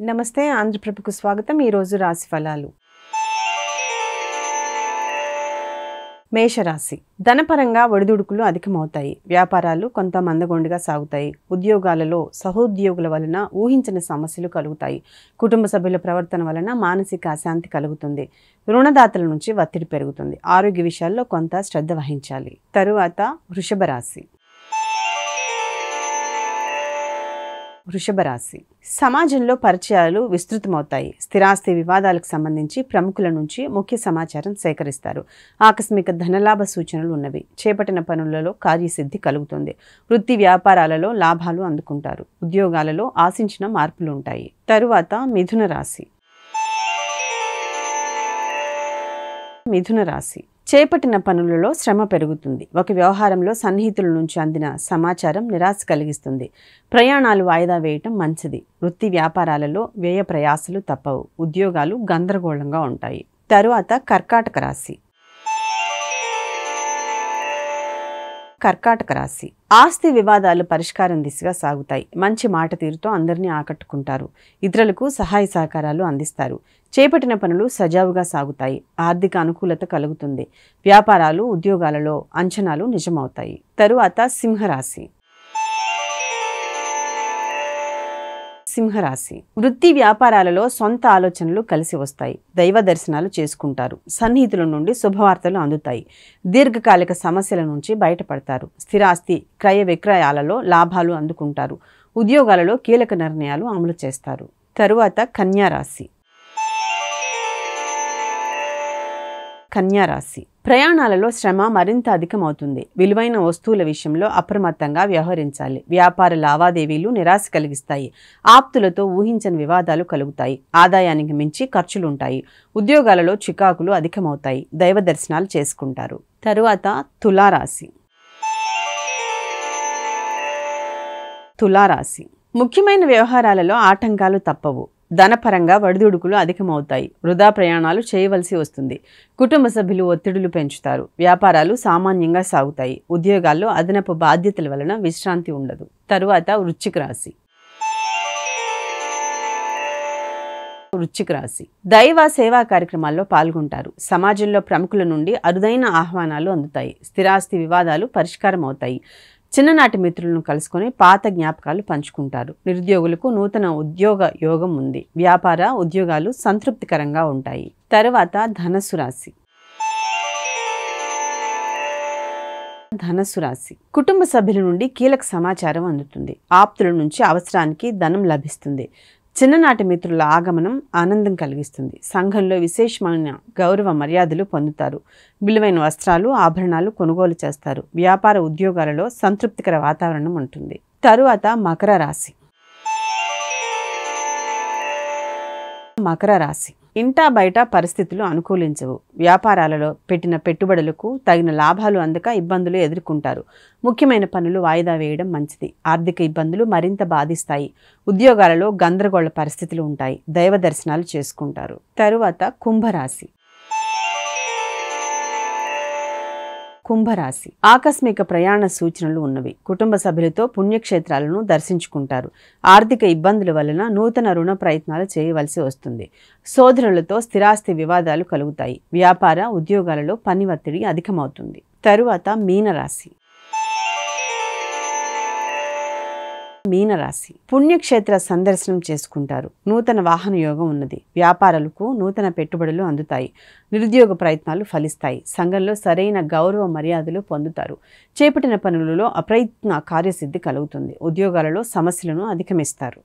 నమస్తే ఆంధ్రప్రభకు స్వాగతం. ఈ రోజు రాశి ఫలాలు. మేషరాశి. ధనపరంగా ఒడిదుడుకులు అధికమవుతాయి. వ్యాపారాలు కొంత మందగొండిగా సాగుతాయి. ఉద్యోగాలలో సహోద్యోగుల వలన ఊహించని సమస్యలు కలుగుతాయి. కుటుంబ సభ్యుల ప్రవర్తన వలన మానసిక అశాంతి కలుగుతుంది. రుణదాతల నుంచి ఒత్తిడి పెరుగుతుంది. ఆరోగ్య విషయాల్లో కొంత శ్రద్ధ వహించాలి. తరువాత వృషభ రాశి. వృషభ రాశి. సమాజంలో పరిచయాలు విస్తృతమవుతాయి. స్థిరాస్తి వివాదాలకు సంబంధించి ప్రముఖుల నుంచి ముఖ్య సమాచారం సేకరిస్తారు. ఆకస్మిక ధనలాభ సూచనలు ఉన్నవి. చేపట్టిన పనులలో కార్యసిద్ధి కలుగుతుంది. వృత్తి వ్యాపారాలలో లాభాలు అందుకుంటారు. ఉద్యోగాలలో ఆశించిన మార్పులు ఉంటాయి. తరువాత మిథున రాశి. మిథున రాశి. చేపట్టిన పనులలో శ్రమ పెరుగుతుంది. ఒక వ్యవహారంలో సన్నిహితుల నుంచి అందిన సమాచారం నిరాశ కలిగిస్తుంది. ప్రయాణాలు వాయిదా వేయటం మంచిది. వృత్తి వ్యాపారాలలో వ్యయ ప్రయాసలు తప్పవు. ఉద్యోగాలు గందరగోళంగా ఉంటాయి. తరువాత కర్కాటక రాశి. కర్కాటక రాశి. ఆస్తి వివాదాలు పరిష్కారం దిశగా సాగుతాయి. మంచి మాట తీరుతో అందరినీ ఆకట్టుకుంటారు. ఇతరులకు సహాయ సహకారాలు అందిస్తారు. చేపట్టిన పనులు సజావుగా సాగుతాయి. ఆర్థిక అనుకూలత కలుగుతుంది. వ్యాపారాలు ఉద్యోగాలలో అంచనాలు నిజమవుతాయి. తరువాత సింహరాశి. సింహరాశి. వృత్తి వ్యాపారాలలో సొంత ఆలోచనలు కలిసి వస్తాయి. దైవ దర్శనాలు చేసుకుంటారు. సన్నిహితుల నుండి శుభవార్తలు అందుతాయి. దీర్ఘకాలిక సమస్యల నుంచి బయటపడతారు. స్థిరాస్తి క్రయ విక్రయాలలో లాభాలు అందుకుంటారు. ఉద్యోగాలలో కీలక నిర్ణయాలు అమలు చేస్తారు. తరువాత కన్యారాశి. కన్యారాశి. ప్రయాణాలలో శ్రమ మరింత అధికమవుతుంది. విలువైన వస్తువుల విషయంలో అప్రమత్తంగా వ్యవహరించాలి. వ్యాపార లావాదేవీలు నిరాశ కలిగిస్తాయి. ఆప్తులతో ఊహించని వివాదాలు కలుగుతాయి. ఆదాయానికి మించి ఖర్చులుంటాయి. ఉద్యోగాలలో చికాకులు అధికమవుతాయి. దైవ దర్శనాలు చేసుకుంటారు. తరువాత తులారాశి. తులారాశి. ముఖ్యమైన వ్యవహారాలలో ఆటంకాలు తప్పవు. ధనపరంగా ఒడిదుడుకులు అధికమవుతాయి. వృధా ప్రయాణాలు చేయవలసి వస్తుంది. కుటుంబ సభ్యులు ఒత్తిడులు పెంచుతారు. వ్యాపారాలు సామాన్యంగా సాగుతాయి. ఉద్యోగాల్లో అదనపు బాధ్యతల వలన విశ్రాంతి ఉండదు. తరువాత వృశ్చిక రాశి. వృశ్చిక రాశి. దైవ సేవా కార్యక్రమాల్లో పాల్గొంటారు. సమాజంలో ప్రముఖుల నుండి అరుదైన ఆహ్వానాలు అందుతాయి. స్థిరాస్తి వివాదాలు పరిష్కారం అవుతాయి. చిన్ననాటి మిత్రులను కలుసుకొని పాత జ్ఞాపకాలు పంచుకుంటారు. నిరుద్యోగులకు నూతన ఉద్యోగ యోగం ఉంది. వ్యాపార ఉద్యోగాలు సంతృప్తికరంగా ఉంటాయి. తరువాత ధనస్సు రాశి. ధనస్సు రాశి. కుటుంబ సభ్యుల నుండి కీలక సమాచారం అందుతుంది. ఆప్తుల నుంచి అవసరానికి ధనం లభిస్తుంది. చిన్ననాటి మిత్రుల ఆగమనం ఆనందం కలిగిస్తుంది. సంఘంలో విశేషమైన గౌరవ మర్యాదలు పొందుతారు. విలువైన వస్త్రాలు ఆభరణాలు కొనుగోలు చేస్తారు. వ్యాపార ఉద్యోగాలలో సంతృప్తికర వాతావరణం ఉంటుంది. తరువాత మకర రాశి. మకర రాశి. ఇంటా బయట పరిస్థితులు అనుకూలించవు. వ్యాపారాలలో పెట్టిన పెట్టుబడులకు తగిన లాభాలు అందక ఇబ్బందులు ఎదుర్కొంటారు. ముఖ్యమైన పనులు వాయిదా వేయడం మంచిది. ఆర్థిక ఇబ్బందులు మరింత బాధిస్తాయి. ఉద్యోగాలలో గందరగోళ పరిస్థితులు ఉంటాయి. దైవ దర్శనాలు చేసుకుంటారు. తరువాత కుంభరాశి. కుంభరాశి. ఆకస్మిక ప్రయాణ సూచనలు ఉన్నవి. కుటుంబ సభ్యులతో పుణ్యక్షేత్రాలను దర్శించుకుంటారు. ఆర్థిక ఇబ్బందుల వలన నూతన రుణ ప్రయత్నాలు చేయవలసి వస్తుంది. సోదరులతో స్థిరాస్తి వివాదాలు కలుగుతాయి. వ్యాపార ఉద్యోగాలలో పని ఒత్తిడి అధికమవుతుంది. తరువాత మీనరాశి. మీనరాశి. పుణ్యక్షేత్ర సందర్శనం చేసుకుంటారు. నూతన వాహన యోగం ఉన్నది. వ్యాపారాలకు నూతన పెట్టుబడులు అందుతాయి. నిరుద్యోగ ప్రయత్నాలు ఫలిస్తాయి. సంఘంలో సరైన గౌరవ మర్యాదలు పొందుతారు. చేపట్టిన పనులలో అప్రయత్న కార్యసిద్ధి కలుగుతుంది. ఉద్యోగాలలో సమస్యలను అధిగమిస్తారు.